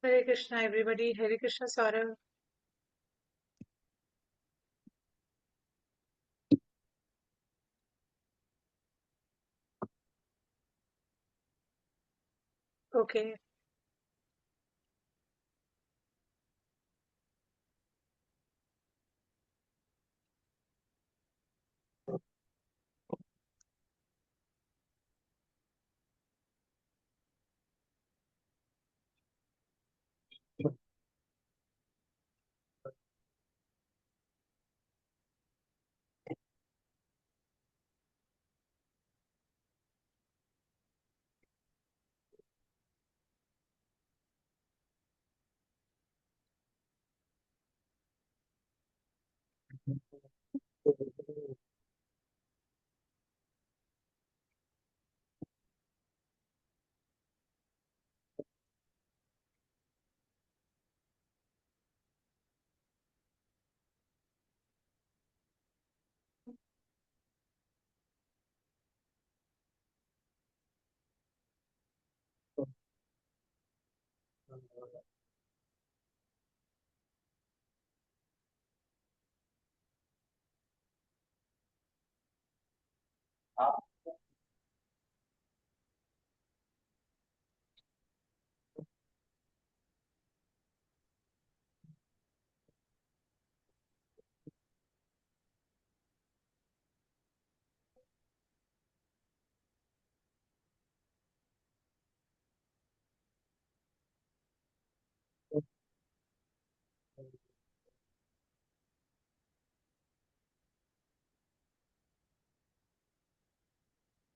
Hare Krishna, everybody. Hare Krishna, Saurav. Okay.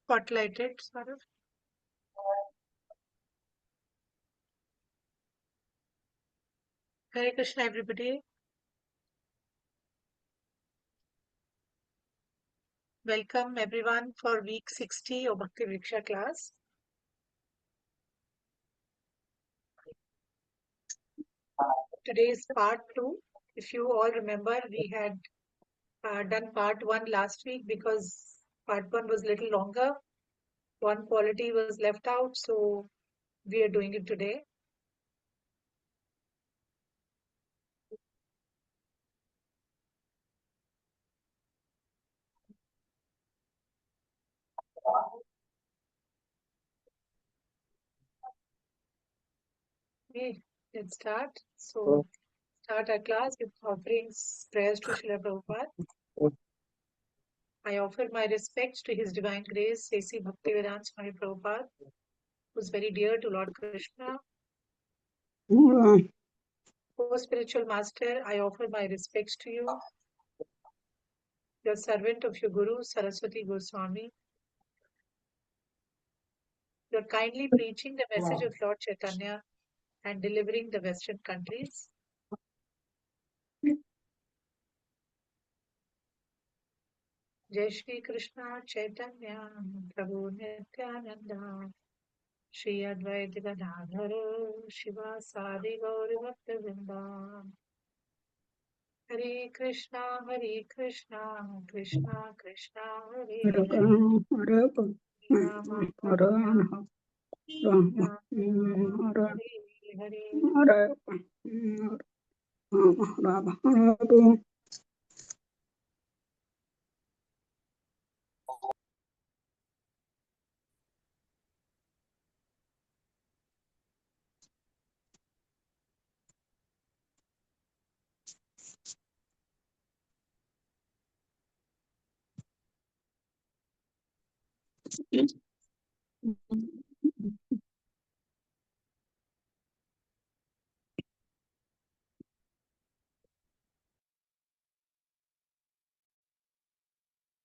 Spotlighted, Saurav. Hare Krishna, everybody. Welcome, everyone, for week 60 of Bhakti Vriksha class. Today is part 2. If you all remember, we had done part 1 last week because part 1 was a little longer. One quality was left out, so we are doing it today. Okay, let's start. So, start our class with offerings, prayers to Srila Prabhupada. I offer my respects to His Divine Grace, A.C. Bhaktivedanta Swami Prabhupada, who is very dear to Lord Krishna. O spiritual master, I offer my respects to you, your servant of your Guru, Saraswati Goswami. You are kindly preaching the message of Lord Chaitanya and delivering the Western countries. Jai Shri Krishna Chaitanya Prabhu Nityananda Shri Advaita Gadadhara Shiva Sadi Gauri Bhakta Hare Krishna, Krishna Krishna, Hare Hare, Rama Rama, Hare Hare.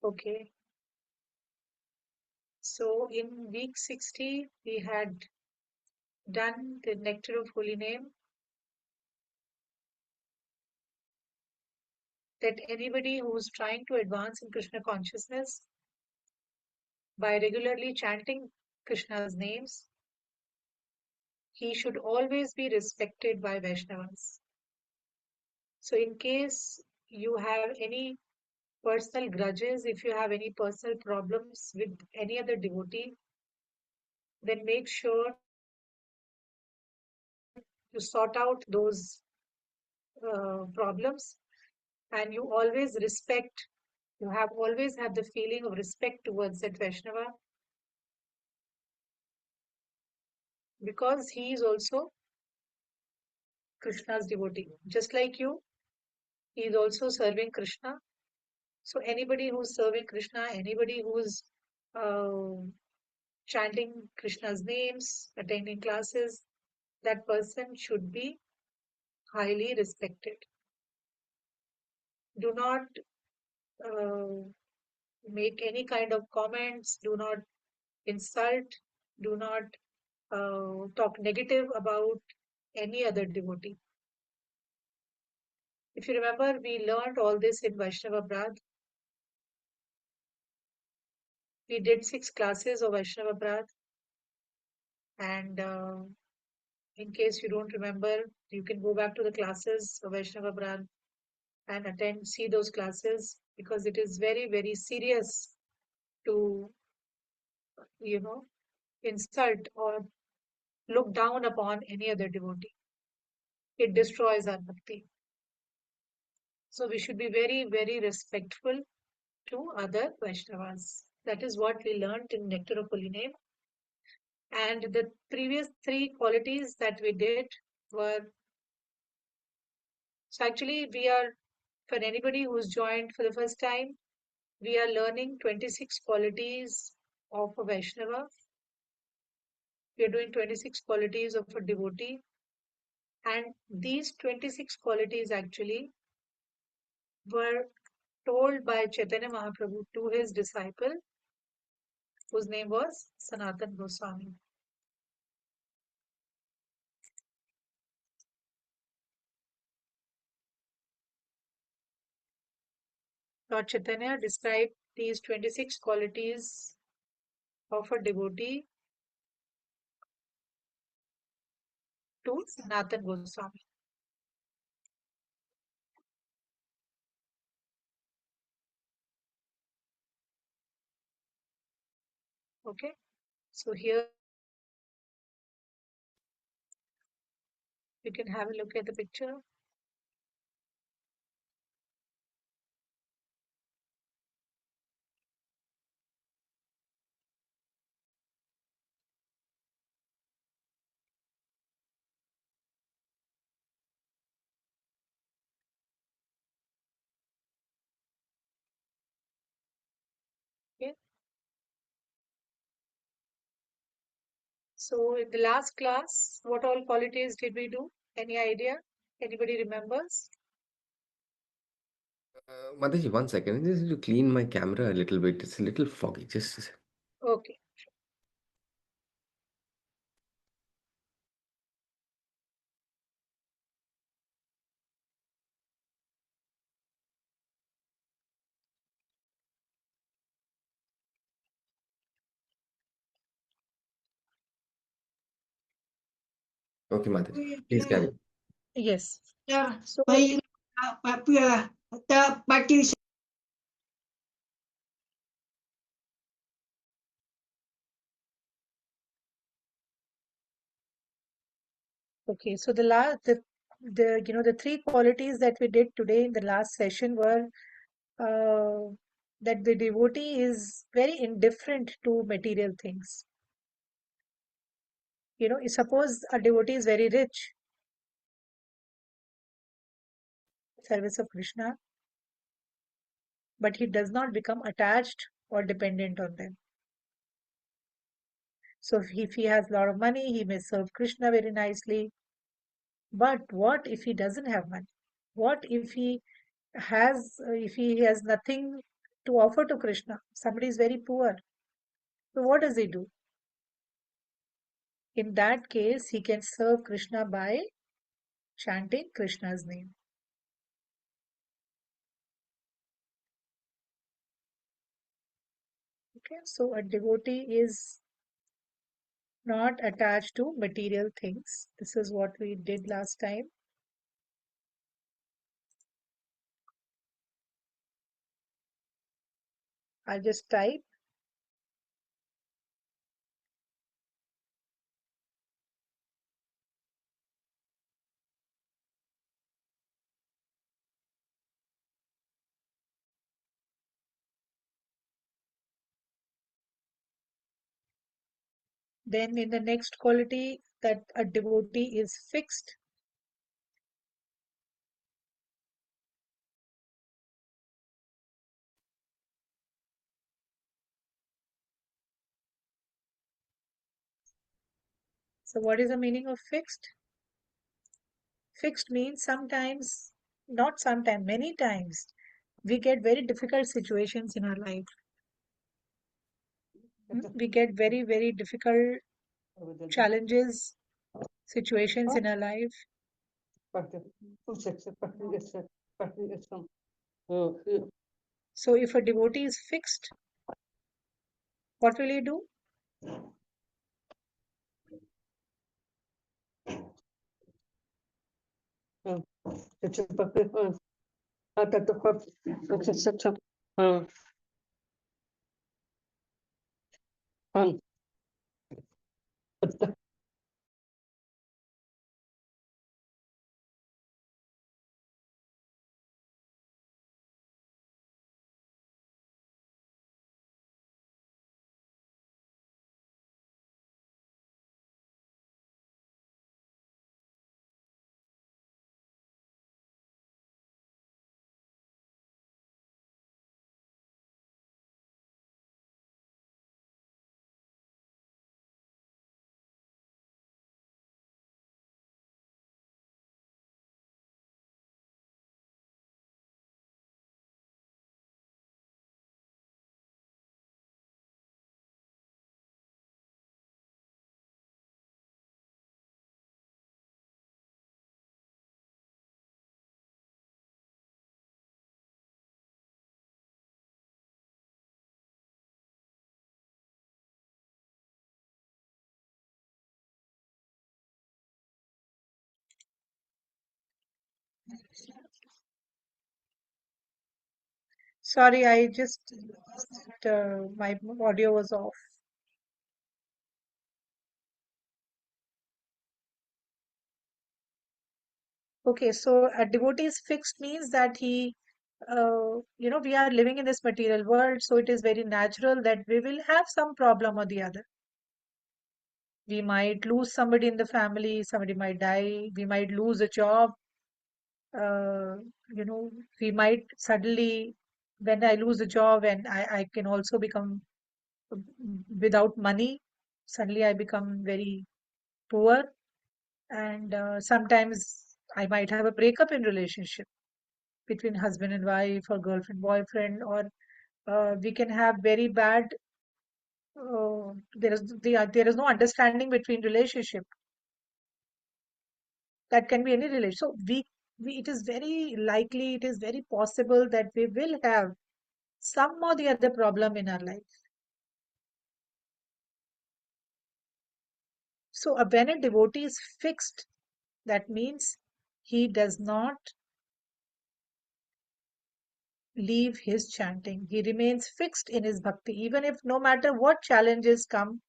Okay. So in week 60, we had done the Nectar of Holy Name, that anybody who is trying to advance in Krishna consciousness by regularly chanting Krishna's names, he should always be respected by Vaishnavas. So in case you have any personal grudges, if you have any personal problems with any other devotee, then make sure You sort out those problems, and you always respect. You have always had the feeling of respect towards that Vaishnava, because he is also Krishna's devotee. Just like you, he is also serving Krishna. So anybody who's serving Krishna, anybody who's uh, chanting Krishna's names, attending classes, that person should be highly respected. Do not uh, make any kind of comments, do not insult, do not talk negative about any other devotee. If you remember, we learned all this in Vaishnava Brad. We did 6 classes of Vaishnava Brad, and in case you don't remember, you can go back to the classes of Vaishnava Brad and see those classes, because it is very, very serious to, you know, insult or look down upon any other devotee. It destroys our bhakti. So we should be very, very respectful to other Vaishnavas. That is what we learned in Nectar of Holy Name. And the previous 3 qualities that we did were, so actually we are, for anybody who's joined for the first time, we are learning 26 qualities of a Vaishnava. We are doing 26 qualities of a devotee. And these 26 qualities actually were told by Chaitanya Mahaprabhu to his disciple, whose name was Sanatan Goswami. Lord Chaitanya described these 26 qualities of a devotee to Sanatan Goswami. Okay, so here you can have a look at the picture. Okay, so in the last class, what all qualities did we do? Any idea? Anybody remembers? Mataji, one second. I just need to clean my camera a little bit. It's a little foggy. Just a sec. Okay. Okay, Mataji. Please carry on. Yes. Yeah, So my the party. okay, so the 3 qualities that we did today in the last session were uh, that the devotee is very indifferent to material things. Suppose a devotee is very rich, service of Krishna, but he does not become attached or dependent on them. So if he has a lot of money, he may serve Krishna very nicely. But what if he doesn't have money? What if he has nothing to offer to Krishna? Somebody is very poor. So what does he do? In that case, he can serve Krishna by chanting Krishna's name. Okay, so a devotee is not attached to material things. This is what we did last time. I'll just type. Then in the next quality, that a devotee is fixed. So what is the meaning of fixed? Fixed means sometimes, not sometimes, many times, we get very difficult situations in our life. We get very, very difficult challenges, situations in our life. So if a devotee is fixed, what will he do? Sorry, I just, my audio was off. Okay, so a devotee is fixed means that we are living in this material world, so it is very natural that we will have some problem or the other. We might lose somebody in the family, somebody might die, we might lose a job, uh, we might suddenly, when I lose a job and I can also become without money, suddenly I become very poor, and sometimes I might have a breakup in relationship between husband and wife or girlfriend boyfriend, or we can have very bad there is no understanding between relationship. That can be any relation. So we it is very likely, it is very possible that we will have some or the other problem in our life. So when a devotee is fixed, that means he does not leave his chanting. He remains fixed in his bhakti. Even if no matter what challenges come,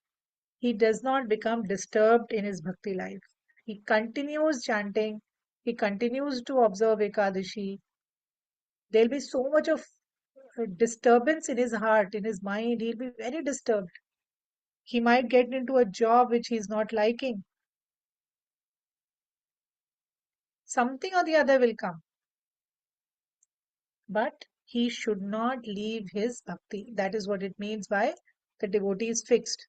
he does not become disturbed in his bhakti life. He continues chanting, he continues to observe Ekadashi. There'll be so much of disturbance in his heart, in his mind. He'll be very disturbed. He might get into a job which he's not liking. Something or the other will come. But he should not leave his bhakti. That is what it means by the devotee is fixed.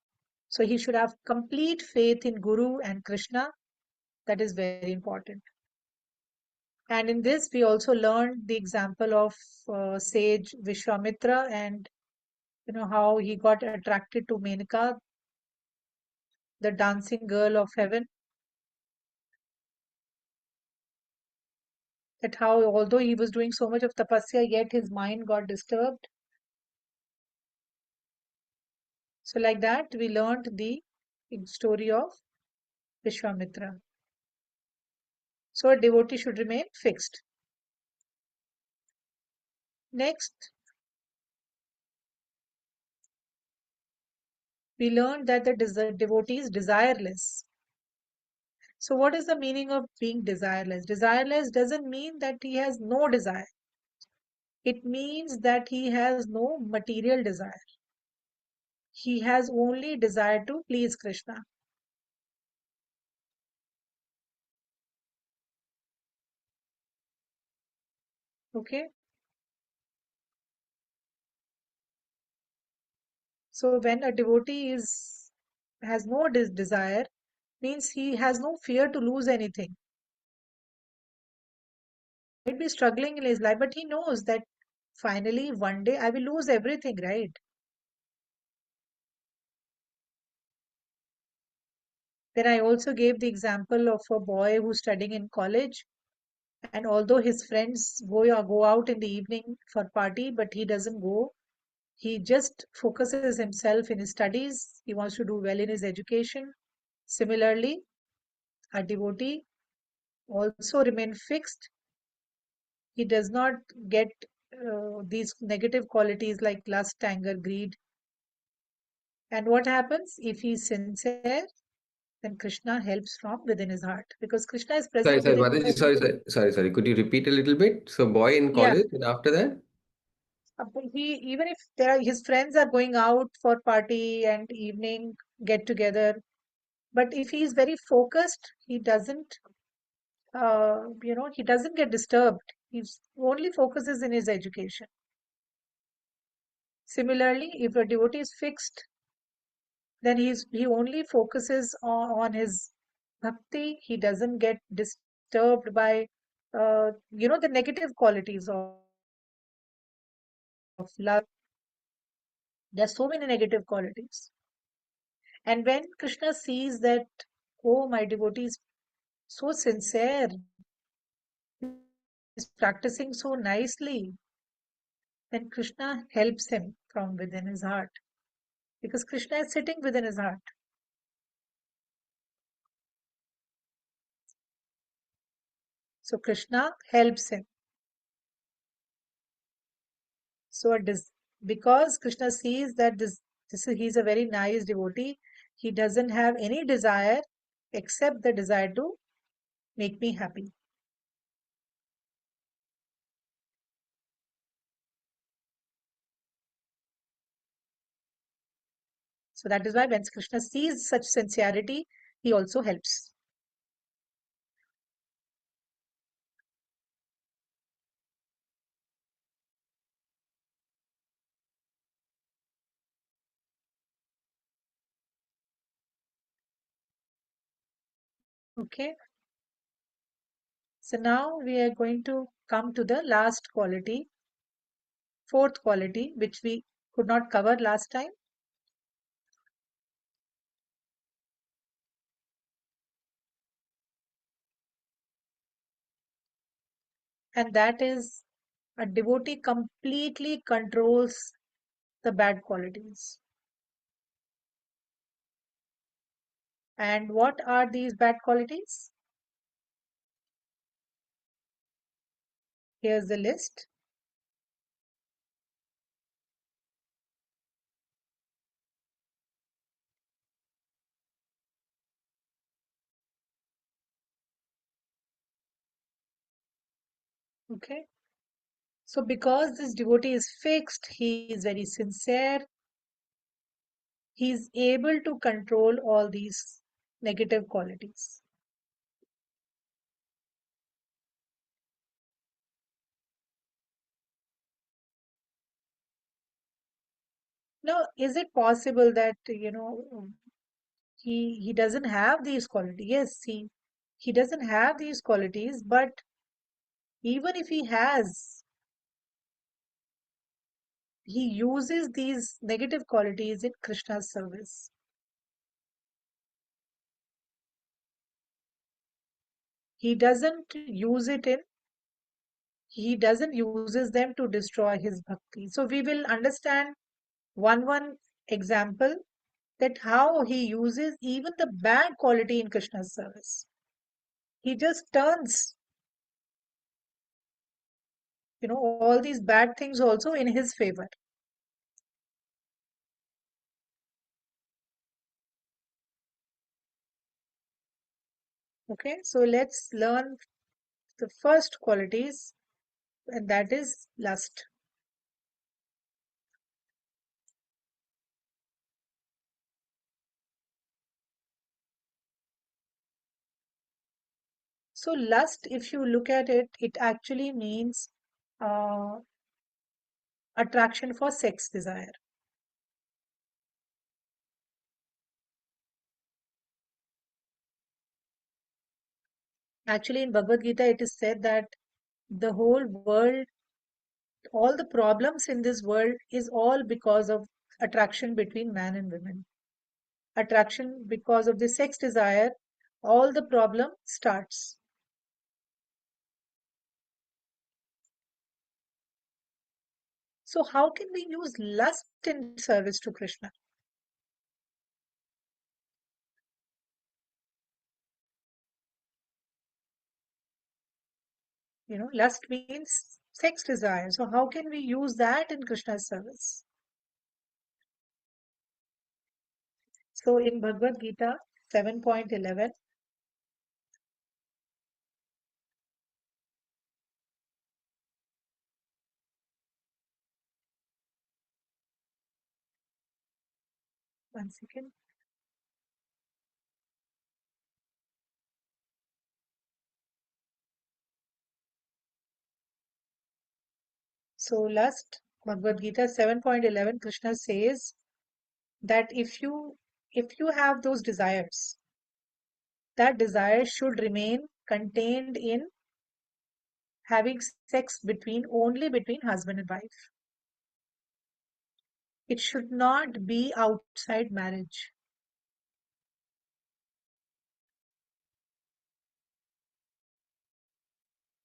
So he should have complete faith in Guru and Krishna. That is very important. And in this, we also learned the example of sage Vishwamitra, and how he got attracted to Menaka, the dancing girl of heaven. That how, although he was doing so much of tapasya, yet his mind got disturbed. So, like that, we learned the story of Vishwamitra. So, a devotee should remain fixed. Next, we learned that the devotee is desireless. So, what is the meaning of being desireless? Desireless doesn't mean that he has no desire. It means that he has no material desire. he has only desire to please Krishna. Okay. So when a devotee has no desire, means he has no fear to lose anything. Might be struggling in his life, but he knows that finally one day I will lose everything, right? Then I also gave the example of a boy who's studying in college, and although his friends go out in the evening for party, but he doesn't go. He just focuses himself in his studies. He wants to do well in his education. Similarly, a devotee also remain fixed. He does not get these negative qualities like lust, anger, greed. And what happens if he is sincere? Then Krishna helps from within his heart, because Krishna is Sorry, present sorry, within Mataji, sorry, sorry, sorry, sorry. Could you repeat a little bit? So, boy in yeah. college, and after that? He, even if his friends are going out for party and evening get together, but if he is very focused, he doesn't he doesn't get disturbed. He only focuses in his education. Similarly, if a devotee is fixed, then he only focuses on his bhakti. He doesn't get disturbed by the negative qualities of love. There's so many negative qualities. And when Krishna sees that, oh, my devotee is so sincere, is practicing so nicely, then Krishna helps him from within his heart, because Krishna is sitting within his heart. So Krishna helps him. So because Krishna sees that he's a very nice devotee, he doesn't have any desire except the desire to make me happy. So that is why when Krishna sees such sincerity, he also helps. Okay. So now we are going to come to the last quality, fourth quality, which we could not cover last time. And that is, a devotee completely controls the bad qualities. And what are these bad qualities? Here's the list. Okay. So because this devotee is fixed, he is very sincere, he is able to control all these negative qualities. Now, is it possible that, he doesn't have these qualities? Yes, he doesn't have these qualities, but even if he has, he uses these negative qualities in Krishna's service. He doesn't use it in, he doesn't uses them to destroy his bhakti. So we will understand one example, that how he uses even the bad quality in Krishna's service. He just turns, all these bad things also in his favor. Okay, so let's learn the first qualities, and that is lust. So lust, if you look at it, it actually means uh, attraction for sex desire. Actually, in Bhagavad Gita, it is said that the whole world, all the problems in this world is all because of attraction between man and women. Attraction because of the sex desire, all the problem starts. So how can we use lust in service to Krishna? Lust means sex desire. So how can we use that in Krishna's service? So in Bhagavad Gita 7.11, one second. So lust, Bhagavad Gita 7.11, Krishna says that if you have those desires, that desire should remain contained in having sex only between husband and wife. It should not be outside marriage.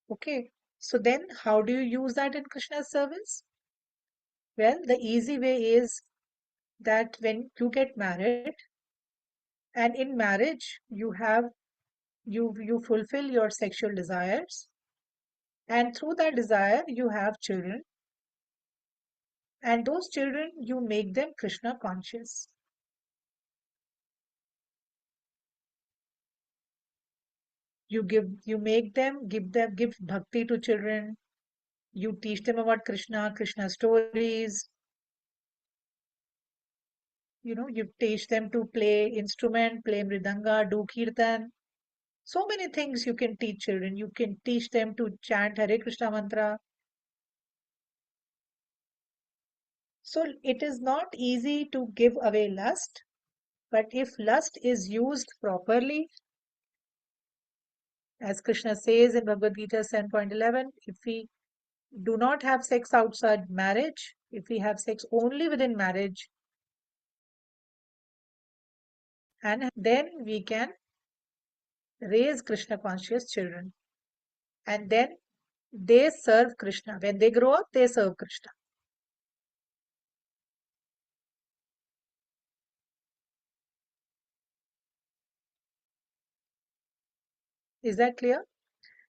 Okay. So then how do you use that in Krishna's service? Well, the easy way is that when you get married, and in marriage you fulfill your sexual desires, and through that desire you have children, and those children you make them Krishna conscious. You give bhakti to children. You teach them about Krishna stories. You teach them to play instrument, play mridanga, do kirtan. So many things you can teach children. You can teach them to chant Hare Krishna mantra. So it is not easy to give away lust, but if lust is used properly, as Krishna says in Bhagavad Gita 7.11, if we do not have sex outside marriage, if we have sex only within marriage, and then we can raise Krishna conscious children. And then they serve Krishna. When they grow up, they serve Krishna. Is that clear?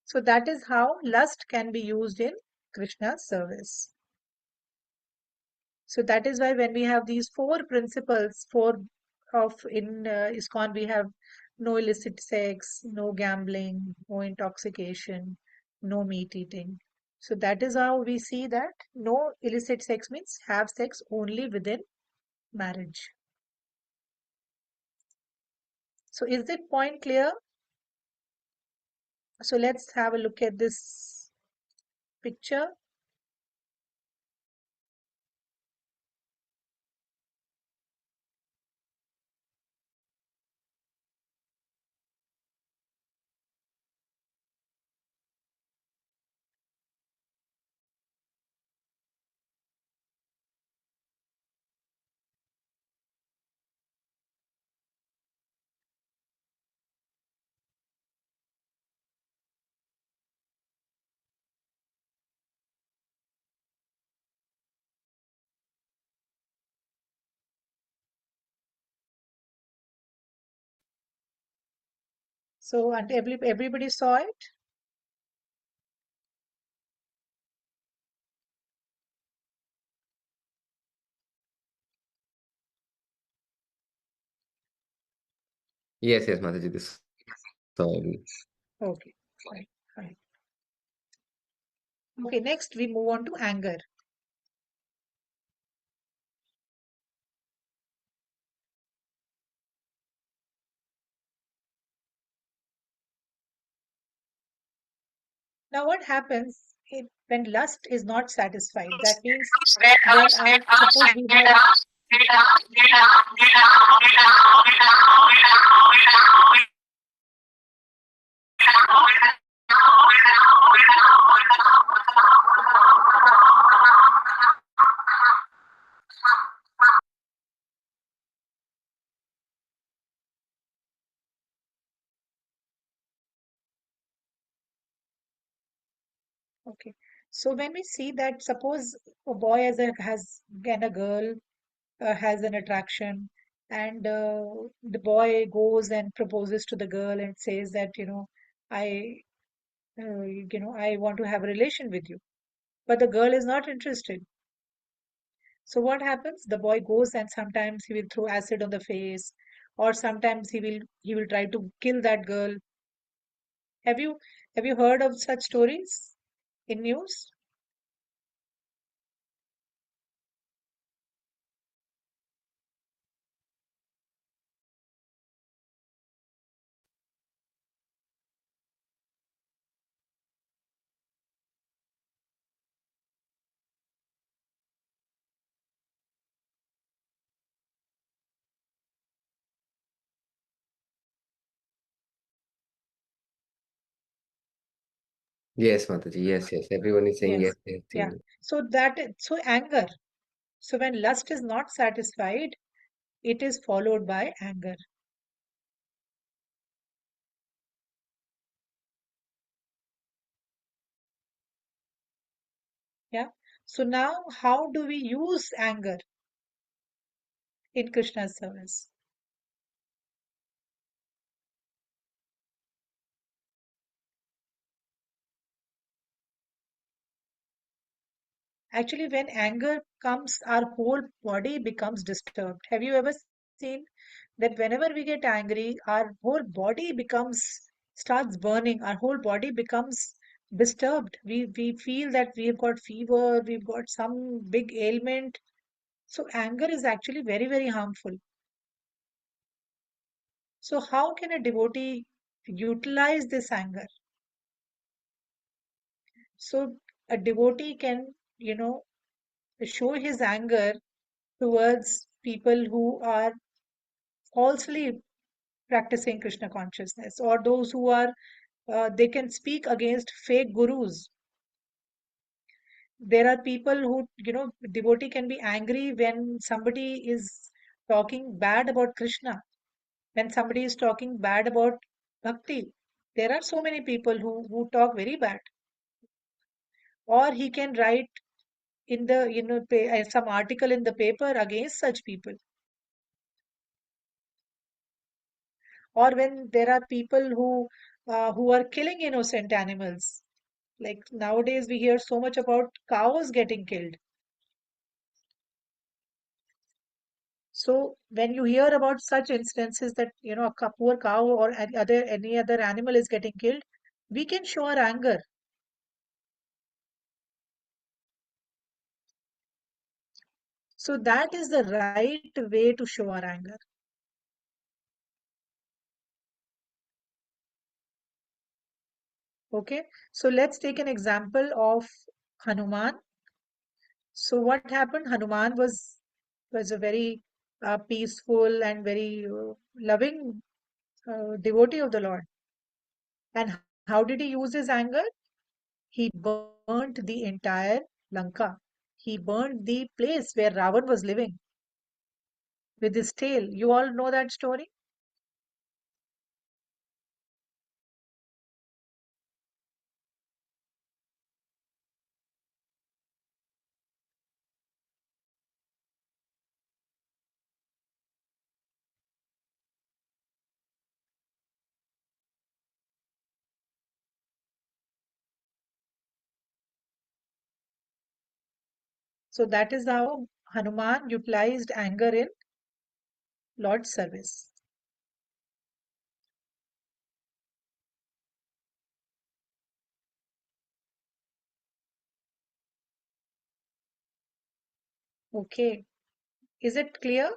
So that is how lust can be used in Krishna's service. So that is why when we have these four principles, in ISKCON, we have no illicit sex, no gambling, no intoxication, no meat eating. So that is how we see that no illicit sex means have sex only within marriage. So is that point clear? So let's have a look at this picture. So and everybody saw it. Yes, yes, Mataji, this sorry. Okay, fine, fine. Okay, next we move on to anger. Now, what happens when lust is not satisfied? That means when suppose we had okay. So when we see that, suppose a boy has and a girl has an attraction, and the boy goes and proposes to the girl and says that, I, I want to have a relation with you, but the girl is not interested. So what happens? The boy goes and sometimes he will throw acid on the face, or sometimes he will try to kill that girl. Have you have you heard of such stories in news? Yes, Mataji. Yes, yes. Everyone is saying yes, Yes. yes. Yeah. Seen. So anger. So when lust is not satisfied, it is followed by anger. Yeah. So now how do we use anger in Krishna's service? Actually, when anger comes, our whole body becomes disturbed. Have you ever seen that whenever we get angry, our whole body starts burning, our whole body becomes disturbed. We feel that we have got fever, we've got some big ailment. So anger is actually very, very harmful. So how can a devotee utilize this anger? So a devotee can, show his anger towards people who are falsely practicing Krishna consciousness, or those who are, they can speak against fake gurus. There are people who, devotee can be angry when somebody is talking bad about Krishna, when somebody is talking bad about bhakti. There are so many people who talk very bad. Or he can write in the, some article in the paper against such people. Or when there are people who are killing innocent animals. Like nowadays, we hear so much about cows getting killed. So when you hear about such instances that a poor cow or any other animal is getting killed, we can show our anger. So that is the right way to show our anger. Okay, so let's take an example of Hanuman. So what happened? Hanuman was a very peaceful and very loving devotee of the Lord. And how did he use his anger? He burnt the entire Lanka. He burnt the place where Ravan was living with his tail. You all know that story? So that is how Hanuman utilized anger in Lord's service. Okay. Is it clear?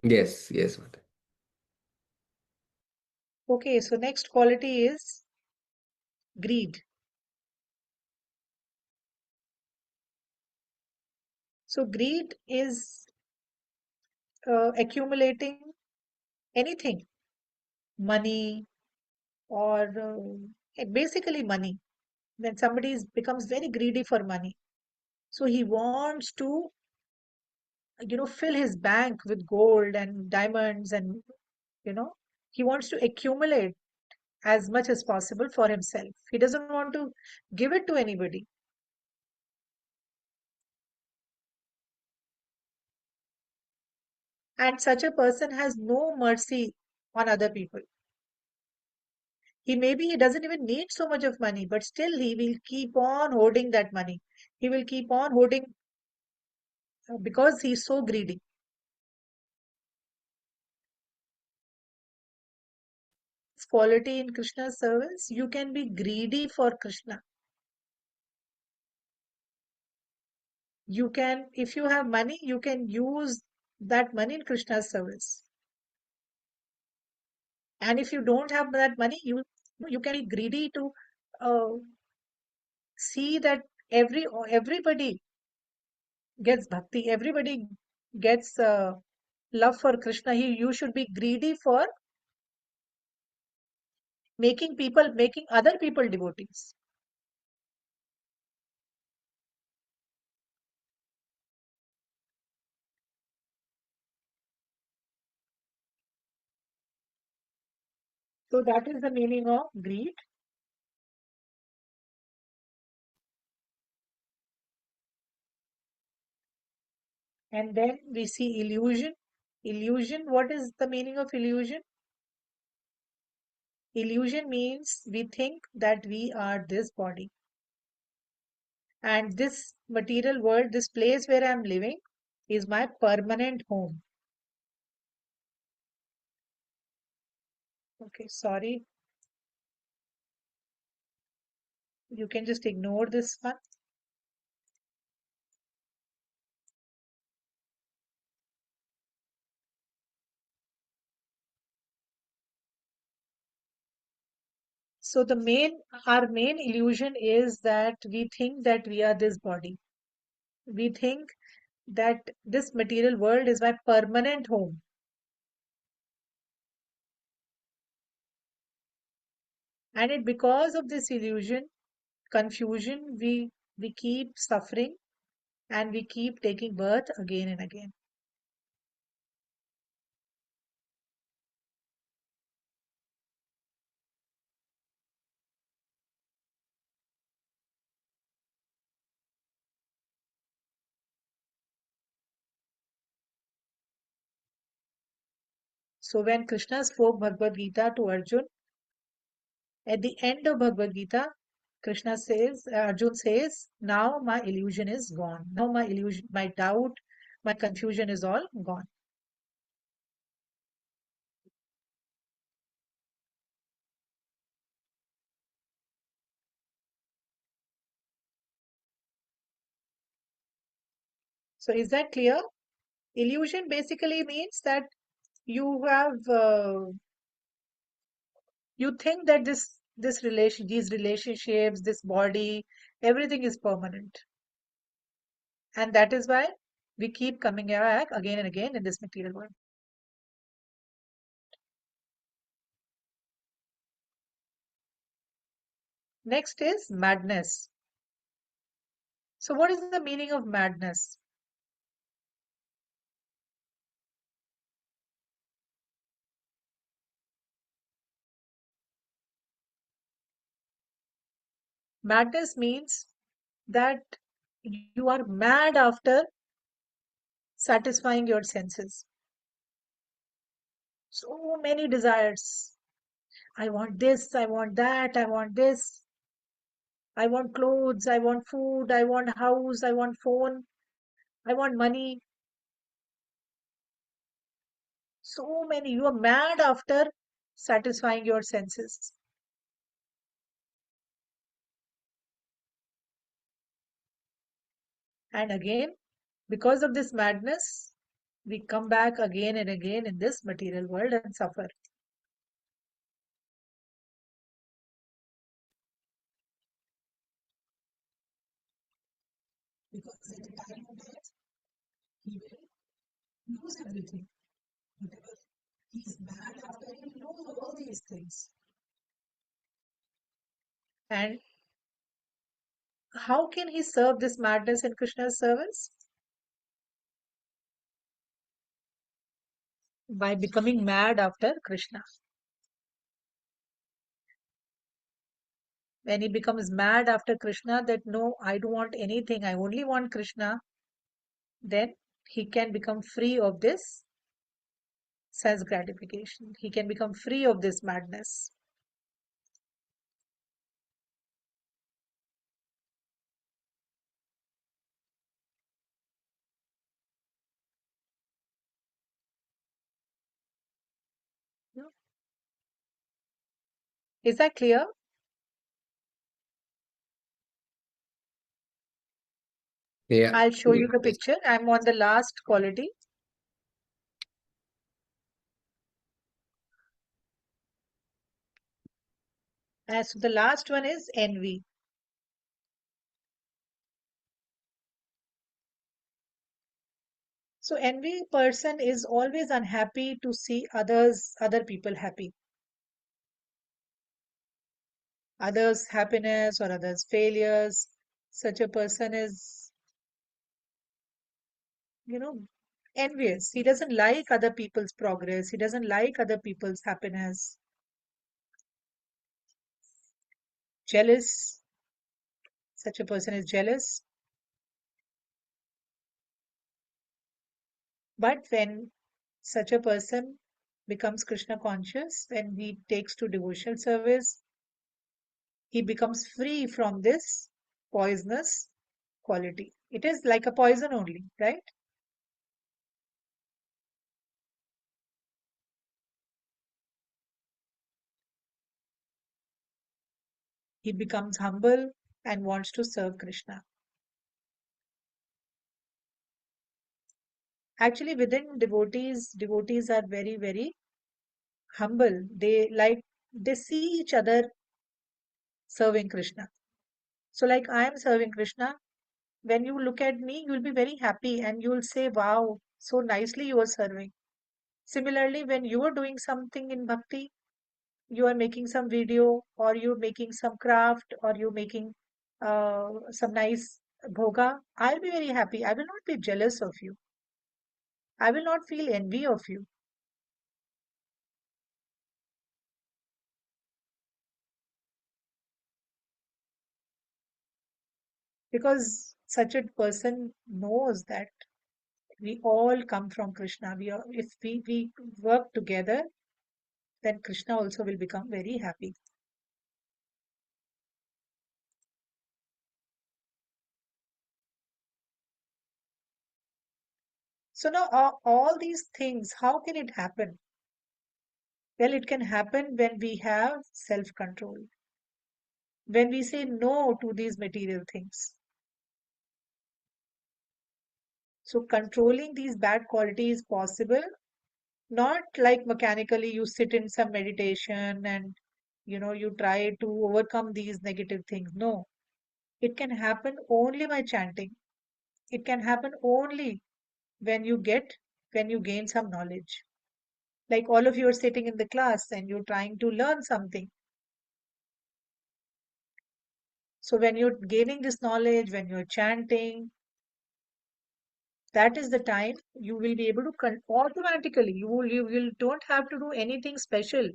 Yes, yes, Mataji. Okay, so next quality is greed. So greed is accumulating anything, money or basically money. When somebody becomes very greedy for money, so he wants to, fill his bank with gold and diamonds, and you know, he wants to accumulate as much as possible for himself. He doesn't want to give it to anybody. And such a person has no mercy on other people. He doesn't even need so much of money, but still he will keep on hoarding that money. He will keep on hoarding because he's so greedy. It's quality in Krishna's service. You can be greedy for Krishna. You can, if you have money, you can use that money in Krishna's service. And if you don't have that money, you can be greedy to uh, see that everybody gets bhakti, everybody gets love for Krishna. You should be greedy for making other people devotees. So that is the meaning of greed. And then we see illusion. Illusion, what is the meaning of illusion? Illusion means we think that we are this body. And this material world, this place where I'm living, is my permanent home. Okay, sorry. You can just ignore this one. So our main illusion is that we think that we are this body. We think that this material world is my permanent home. And because of this illusion, confusion, we keep suffering and we keep taking birth again and again. So when Krishna spoke Bhagavad Gita to Arjun, at the end of Bhagavad Gita, Arjun says, now my illusion is gone. Now my illusion, my doubt, my confusion is all gone. So is that clear? Illusion basically means that you have you think that these relationships, this body, everything is permanent, and that is why we keep coming back again and again in this material world. Next is madness. So what is the meaning of madness? Madness means that you are mad after satisfying your senses. So many desires. I want this, I want that, I want this. I want clothes, I want food, I want house, I want phone, I want money. So many. You are mad after satisfying your senses. And again, because of this madness, we come back again and again in this material world and suffer. because at the time of death, he will lose everything. Whatever he's mad after, he will lose all these things. And how can he serve this madness in Krishna's service? By becoming mad after Krishna. When he becomes mad after Krishna, that no, I don't want anything, I only want Krishna, then he can become free of this sense gratification. He can become free of this madness. No? Is that clear? Yeah. I'll show you the Yes. picture. I'm on the last quality. So the last one is envy. So envy person is always unhappy to see other people happy, others happiness or others failures. Such a person is, you know, envious. He doesn't like other people's progress. He doesn't like other people's happiness. Jealous. Such a person is jealous. But when such a person becomes Krishna conscious, when he takes to devotional service, he becomes free from this poisonous quality. It is like a poison only, right? He becomes humble and wants to serve Krishna. Actually, within devotees are very, very humble. They see each other serving Krishna. So, like I am serving Krishna, when you look at me, you'll be very happy and you'll say, wow, so nicely you are serving. Similarly, when you are doing something in bhakti, you are making some video or you're making some craft or you're making some nice bhoga, I'll be very happy. I will not be jealous of you. I will not feel envy of you because such a person knows that we all come from Krishna. If we work together, then Krishna also will become very happy. So now all these things, how can it happen? Well, it can happen when we have self-control, when we say no to these material things. So controlling these bad qualities is possible, not like mechanically you sit in some meditation and you try to overcome these negative things. No, it can happen only by chanting. It can happen only when you gain some knowledge. Like all of you are sitting in the class and you're trying to learn something. So when you're gaining this knowledge, when you're chanting, that is the time you will be able to automatically you will don't have to do anything special.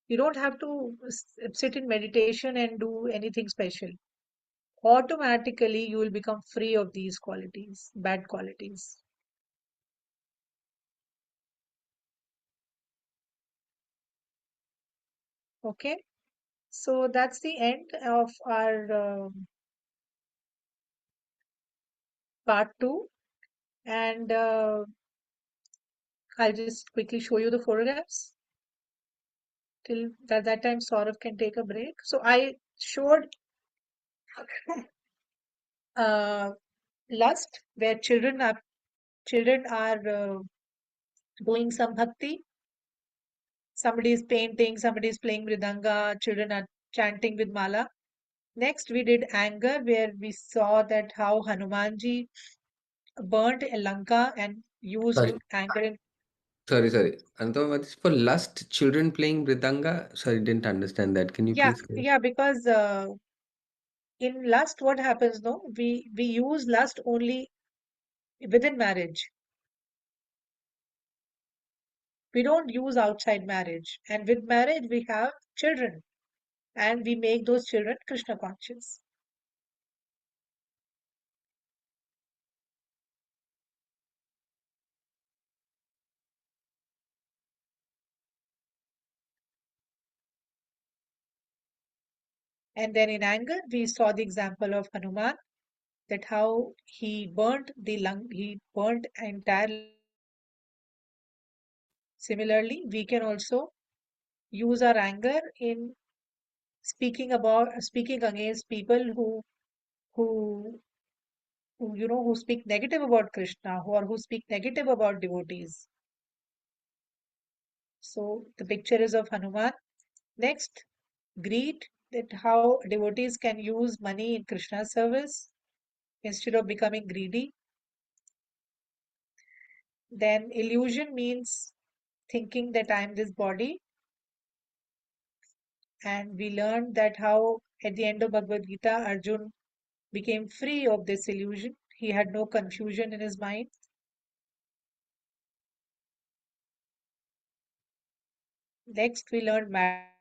You don't have to sit in meditation and do anything special. Automatically you will become free of these qualities, bad qualities. Okay, so that's the end of our part 2, and I'll just quickly show you the photographs till that time Saurav can take a break. So I showed uh, lust where children are doing some bhakti. Somebody is painting, somebody is playing mridanga, children are chanting with mala. Next, we did anger, where we saw that how Hanumanji burnt Lanka and used Sorry, anger in. sorry. Anto, what is for lust? Children playing Mridanga? Sorry, didn't understand that. Can you Yeah, please go? yeah, because in lust, what happens? No, we use lust only within marriage. We don't use outside marriage, and with marriage we have children, and we make those children Krishna conscious. And then in anger, we saw the example of Hanuman, that how he burnt he burnt entire Lanka. Similarly, we can also use our anger in speaking against people who who speak negative about Krishna, or who speak negative about devotees. So the picture is of Hanuman. Next, greed, that how devotees can use money in Krishna's service instead of becoming greedy. Then illusion means thinking that I am this body, and we learned that how at the end of Bhagavad Gita, Arjun became free of this illusion. He had no confusion in his mind. Next, we learned madness.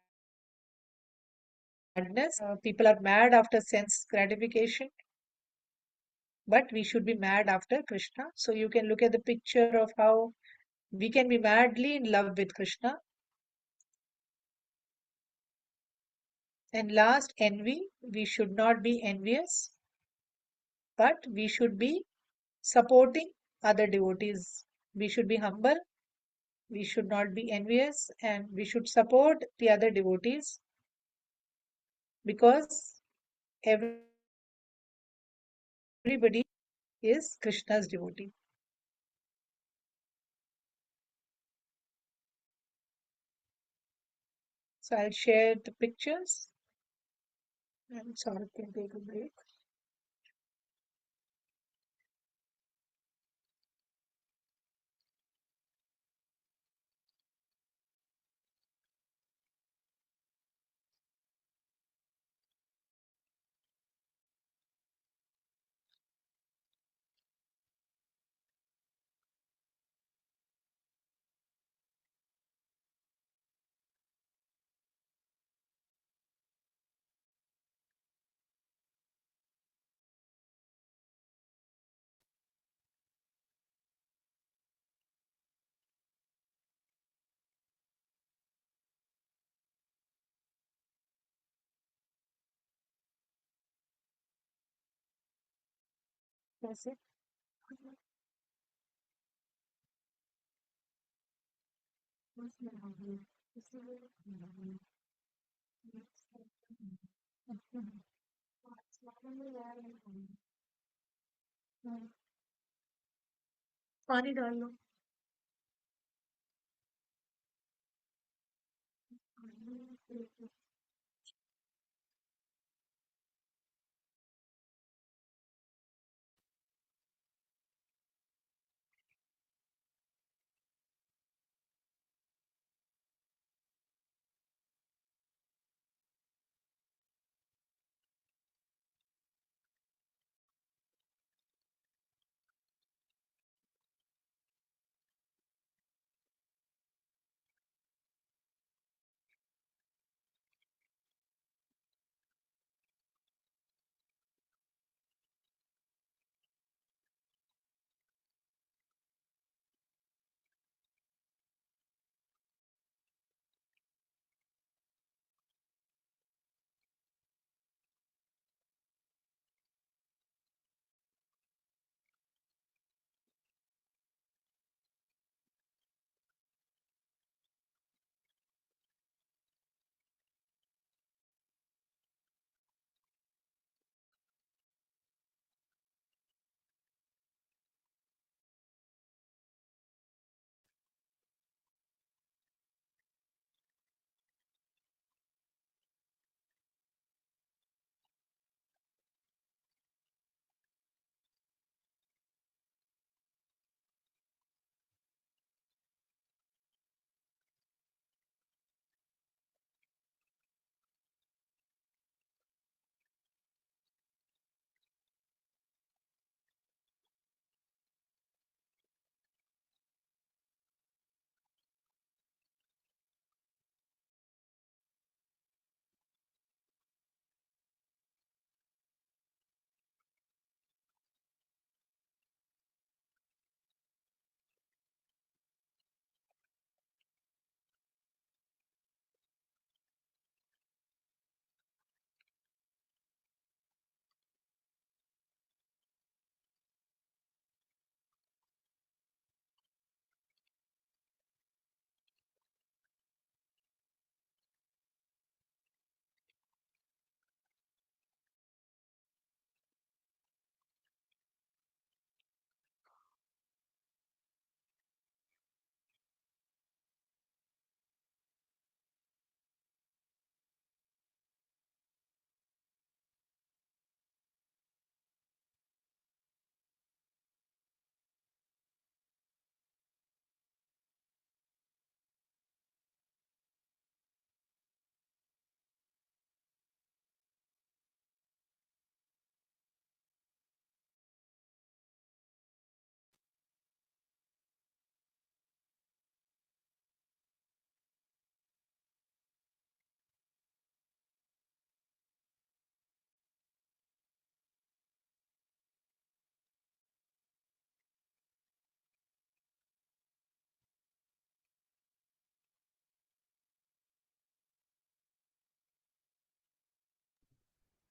People are mad after sense gratification, but we should be mad after Krishna. So you can look at the picture of how we can be madly in love with Krishna. And last, envy. We should not be envious, but we should be supporting other devotees. We should be humble, we should not be envious, and we should support the other devotees, because everybody is Krishna's devotee. So I'll share the pictures, and Saurabh can take a break. That's it. पानी डाल लो.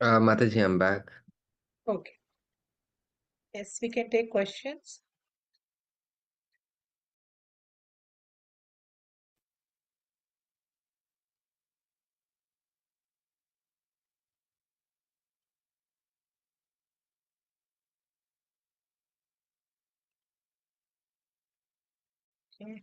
Mataji, I'm back. Okay. Yes, we can take questions. Okay.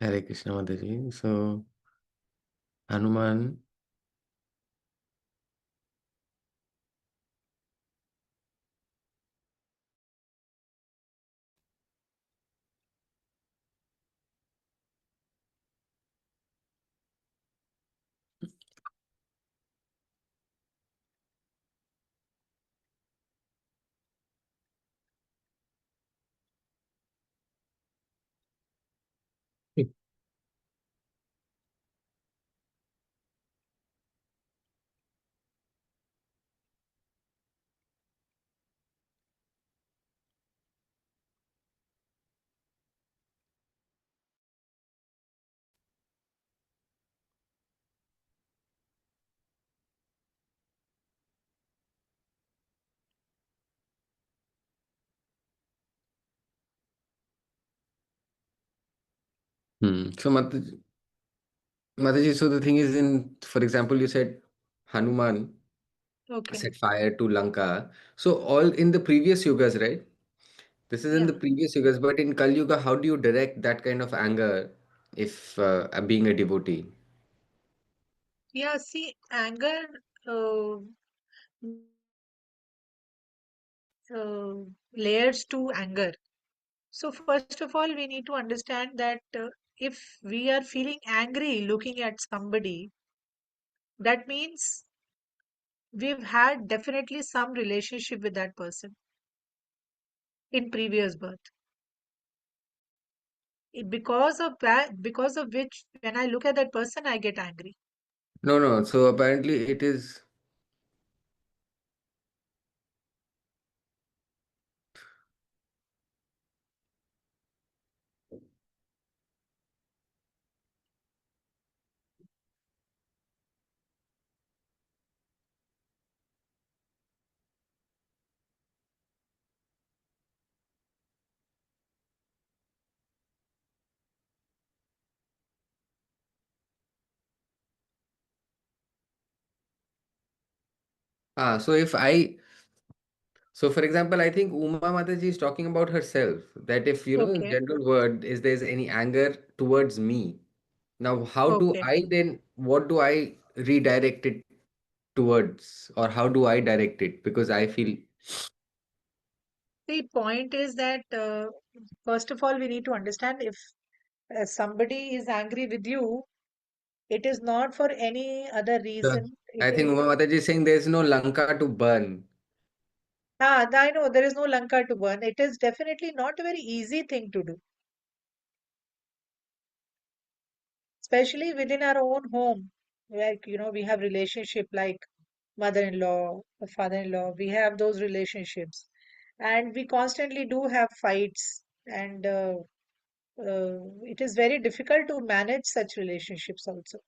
Hare Krishna, Mataji. So, Hanuman. So, Mataji, so the thing is, for example, you said Hanuman Okay. set fire to Lanka. So, all in the previous yugas, right? This is in Yeah. the previous yugas, but in Kali Yuga, how do you direct that kind of anger if being a devotee? Yeah, see, anger, uh, uh, layers to anger. So, first of all, we need to understand that if we are feeling angry looking at somebody, that means we've had definitely some relationship with that person in previous birth. Because of that, because of which, when I look at that person, I get angry. No, no. So, apparently, it is. So if I So, for example, I think Uma Mataji is talking about herself. That if, in Okay, general word, is there's any anger towards me. Now, how do okay. I then, what do I redirect it towards, or how do I direct it? Because I feel, The point is that, first of all, we need to understand if somebody is angry with you, it is not for any other uh, reason. It I think is, Uma Mataji is saying there's no Lanka to burn. I know there is no Lanka to burn. It is definitely not a very easy thing to do, especially within our own home. Like, we have relationship like mother-in-law, father-in-law. We have those relationships, and we constantly do have fights, and it is very difficult to manage such relationships also.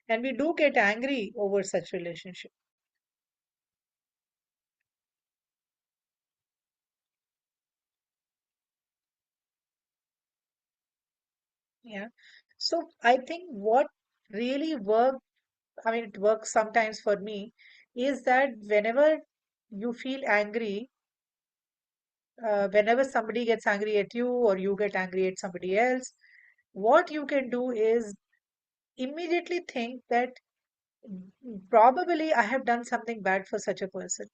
And we do get angry over such relationship. Yeah. So I think what really work, I mean, it works sometimes for me, is that whenever you feel angry, whenever somebody gets angry at you or you get angry at somebody else, what you can do is immediately think that probably I have done something bad for such a person.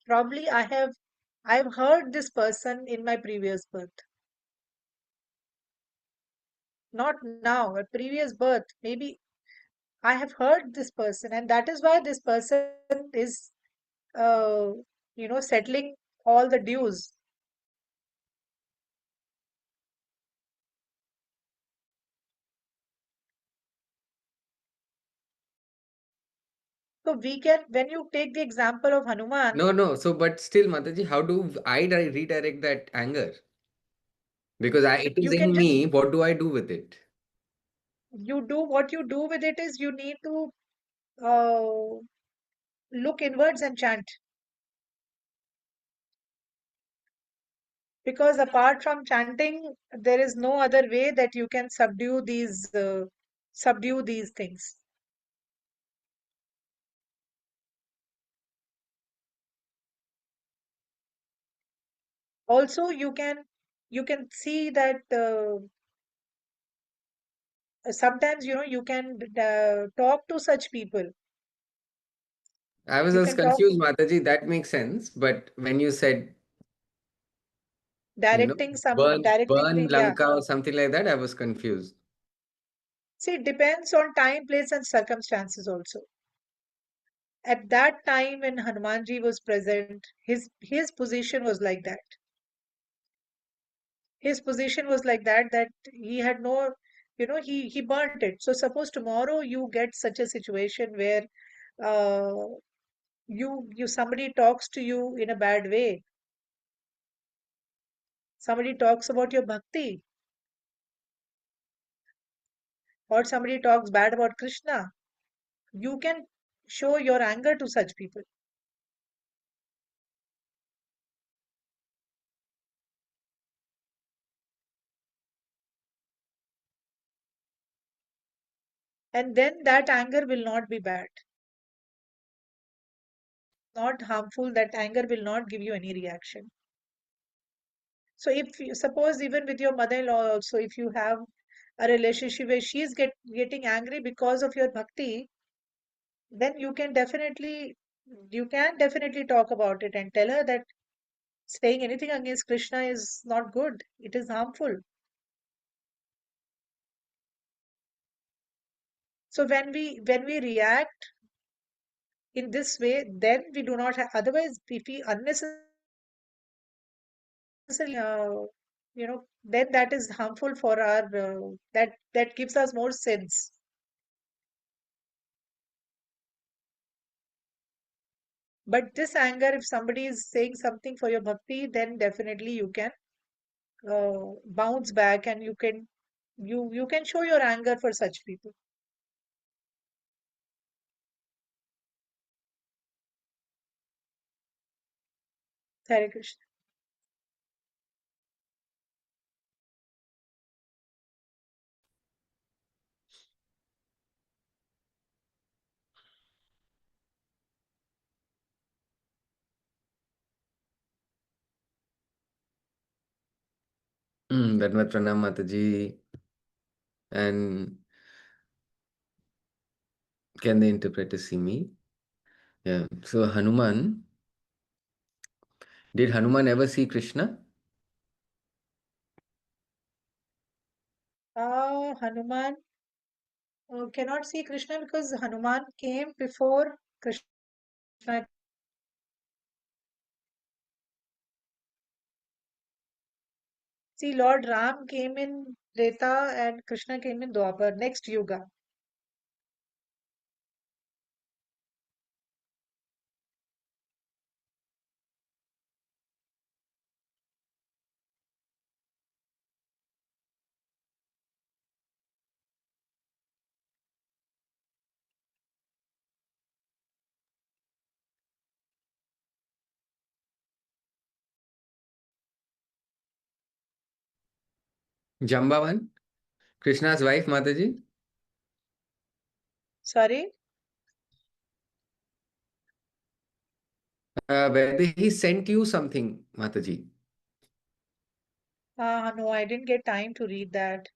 Probably I've hurt this person in my previous birth. Not now, a previous birth. Maybe I have hurt this person, and that is why this person is, uh, settling all the dues. So we can, when you take the example of Hanuman, No. So, but still, Mataji, how do I redirect that anger? Because it is you can in just, me. What do I do with it? what you do with it is you need to uh, look inwards and chant. Because apart from chanting, there is no other way that you can subdue these things. Also, you can see that sometimes you can talk to such people. I was You just can talk confused, Mataji. That makes sense. But when you said, directing burn thing. Yeah. Lanka or something like that, I was confused. See, it depends on time, place, and circumstances also. At that time when Hanumanji was present, his position was like that. His position was like that, that he had no, he burnt it. So suppose tomorrow you get such a situation where uh, you somebody talks to you in a bad way, somebody talks about your bhakti, or somebody talks bad about Krishna, you can show your anger to such people. And then that anger will not be bad, not harmful. That anger will not give you any reaction. So if you suppose, even with your mother-in-law also, if you have a relationship where getting angry because of your bhakti, then you can definitely talk about it and tell her that saying anything against Krishna is not good. It is harmful. So when we react in this way, then we do not have. Otherwise, if we unnecessarily, then that is harmful for our that gives us more sins. But this anger, if somebody is saying something for your bhakti, then definitely you can bounce back, and you can show your anger for such people. Hare Krishna. Dandavat Pranam, Mataji. And can the interpreter see me? Yeah. So did Hanuman ever see Krishna? Hanuman cannot see Krishna because Hanuman came before Krishna. See, Lord Ram came in Treta and Krishna came in Dwapar, next Yuga. Jambavan, Krishna's wife, Mataji. Sorry? Whether he sent you something, Mataji. No, I didn't get time to read that.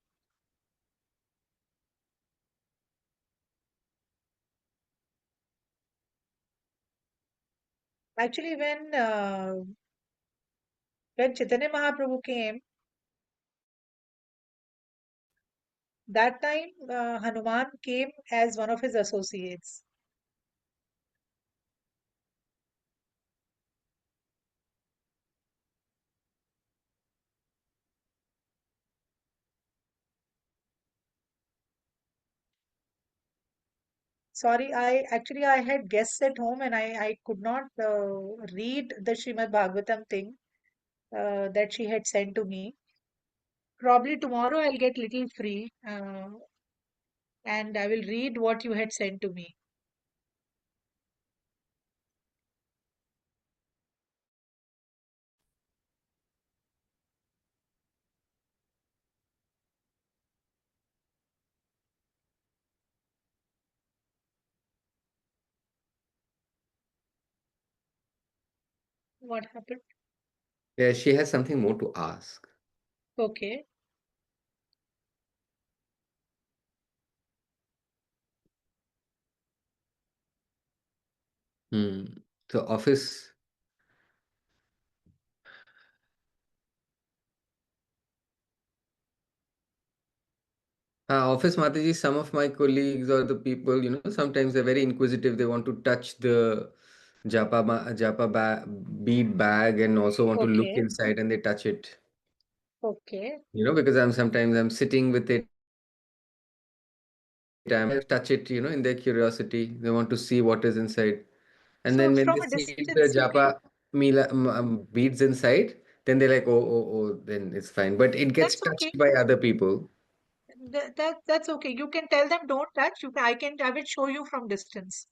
Actually, when Chaitanya Mahaprabhu came, that time Hanuman came as one of his associates. Sorry, I had guests at home and I could not read the Srimad Bhagavatam thing that she had sent to me. Probably tomorrow I'll get little free and I will read what you had sent to me. What happened? Yeah, she has something more to ask. Okay. Hmm. So office, office Mataji, some of my colleagues or the people, sometimes they're very inquisitive. They want to touch the bead bag and also want to look Okay. inside and they touch it. Okay. Because I'm sitting with it, I touch it, in their curiosity. They want to see what is inside. And So then when from they a see the distance, you mean? beads inside, then they're like, oh, then it's fine. But it gets That's okay. touched by other people. That's okay. You can tell them don't touch. I will show you from distance.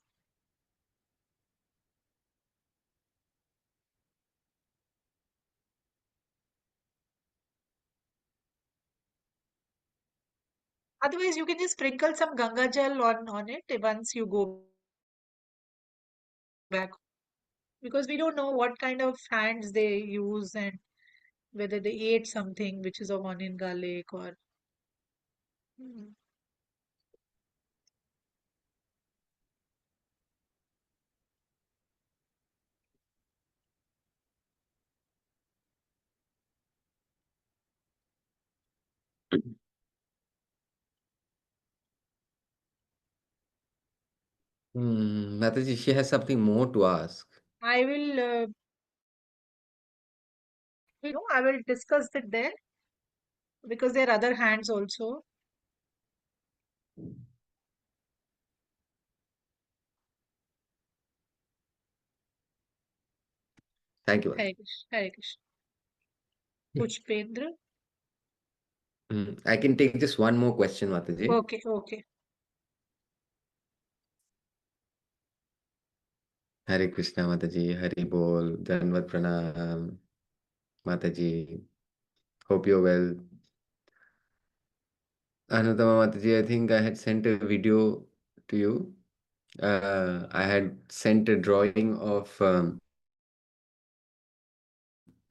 Otherwise, you can just sprinkle some Ganga Jal on it once you go back. Because we don't know what kind of hands they use and whether they ate something which is of onion garlic or. Mm. Mataji, she has something more to ask. I will, I will discuss it there because there are other hands also. Thank you, Hare Mataji. Krishna, Hare Krishna. Pushpendra. I can take just one more question, Mataji. Okay, okay. Hare Krishna, Mataji. Hari Bol. Danvat Pranam. Mataji. Hope you're well. Anutama Mataji, I think I had sent a video to you. I had sent a drawing of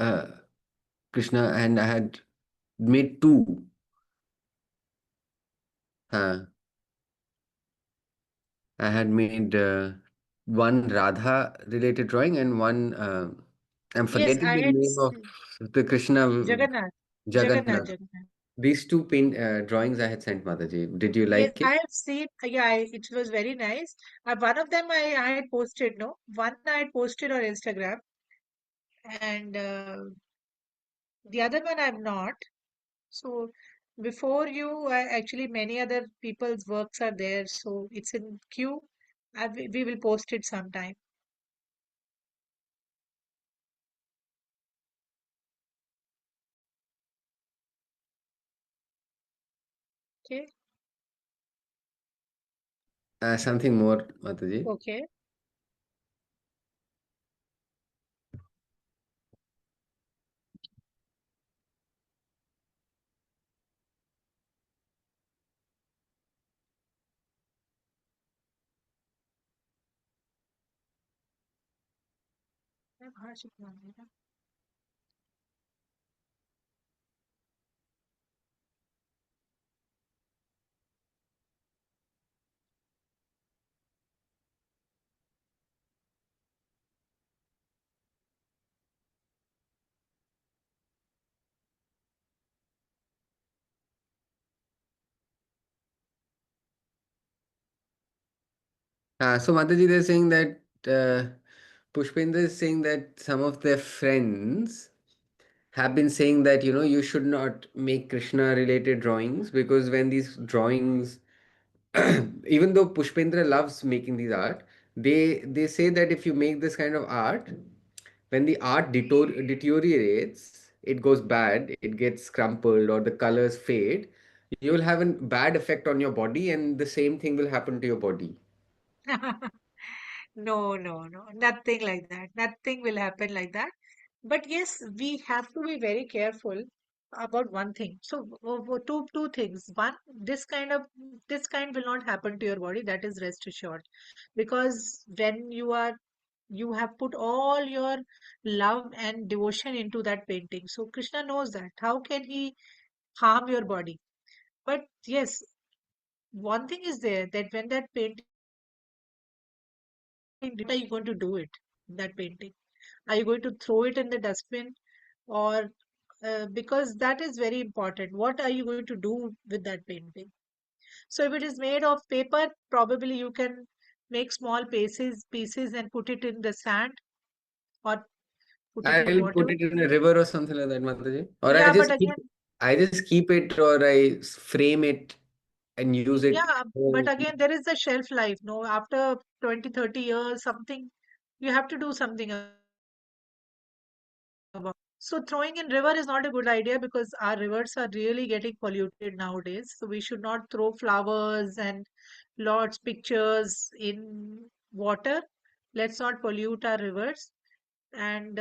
uh, Krishna and I had made two. Uh, I had made one Radha related drawing and one, I'm Yes, forgetting I the had name of the Krishna Jagannath. Jagannath, Jagannath. Jagannath. These two pin drawings I had sent Mataji. Did you Yes, like I it? have seen. Yeah, it was very nice. One of them I had posted, no? One I had posted on Instagram, and the other one I'm not. So before you, actually, many other people's works are there. So it's in queue. We will post it sometime. Okay. Something more, Mataji. Okay. So Mataji, they're saying that Pushpendra is saying that some of their friends have been saying that you should not make Krishna related drawings because when these drawings even though Pushpendra loves making these art, they say that if you make this kind of art, when the art deteriorates, it goes bad, it gets crumpled, or the colors fade, you will have a bad effect on your body, and the same thing will happen to your body. No, no, no, nothing like that. Nothing will happen like that. But yes, we have to be very careful about one thing. So two things. One, this kind will not happen to your body. That is rest assured, because when you have put all your love and devotion into that painting. So Krishna knows that. How can he harm your body? But yes, one thing is there, that when that painting what are you going to do it, that painting? Are you going to throw it in the dustbin, or because that is very important. What are you going to do with that painting? So if it is made of paper, probably you can make small pieces and put it in the sand, or put it in I'll put water. it in a river or something like that, Mataji. Or Yeah, but again, I just keep it, or I frame it and use it. yeah, but again, there is a shelf life. No, after 20, 30 years, something you have to do something about. So throwing in river is not a good idea, because our rivers are really getting polluted nowadays. So we should not throw flowers and lots pictures in water. Let's not pollute our rivers. And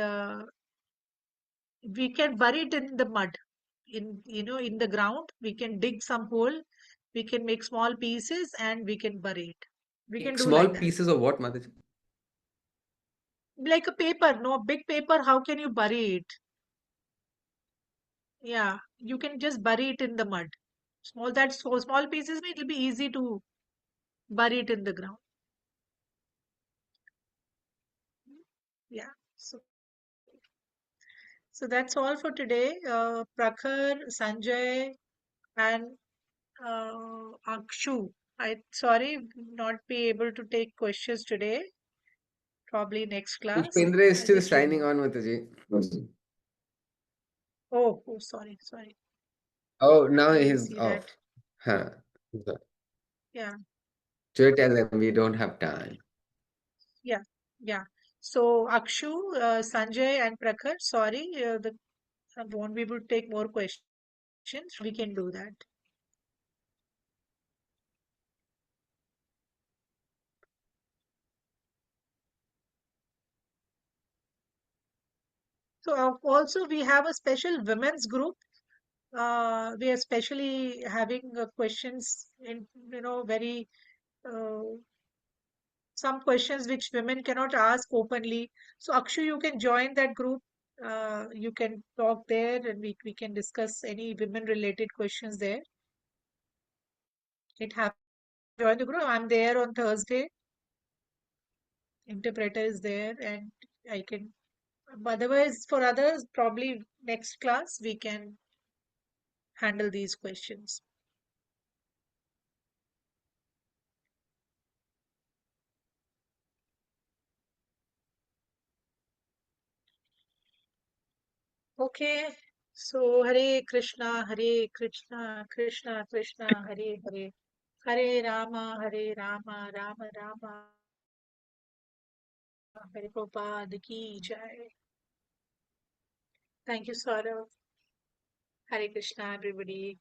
we can bury it in the mud, in the ground. We can dig some hole. We can make small pieces and we can bury it. We can do Small like that. pieces of what, Mataji? Like a paper, no big paper. How can you bury it? Yeah, you can just bury it in the mud. Small pieces, it will be easy to bury it in the ground. Yeah. So so that's all for today. Prakhar, Sanjay, and Akshu. I sorry not be able to take questions today. Probably next class. Pushpendra is I still just signing remember. on, Mataji. Oh, sorry. Oh, now I didn't he's see that. off. Huh. Yeah, So tell them we don't have time. yeah, yeah. So Akshu, Sanjay, and Prakhar. Sorry, I won't be able to take more questions. We can do that. So also we have a special women's group. We are especially having questions in, very uh, some questions which women cannot ask openly. So Akshu, you can join that group. You can talk there, and we can discuss any women related questions there. It happens. You can join the group. I'm there on Thursday. Interpreter is there, and I can. Otherwise, for others, probably next class we can handle these questions. Okay. So Hare Krishna, Krishna Krishna, Hare Hare, Hare Rama, Rama Rama, Hare Prabhupada ki jai. Thank you, Saurav. Hare Krishna, everybody.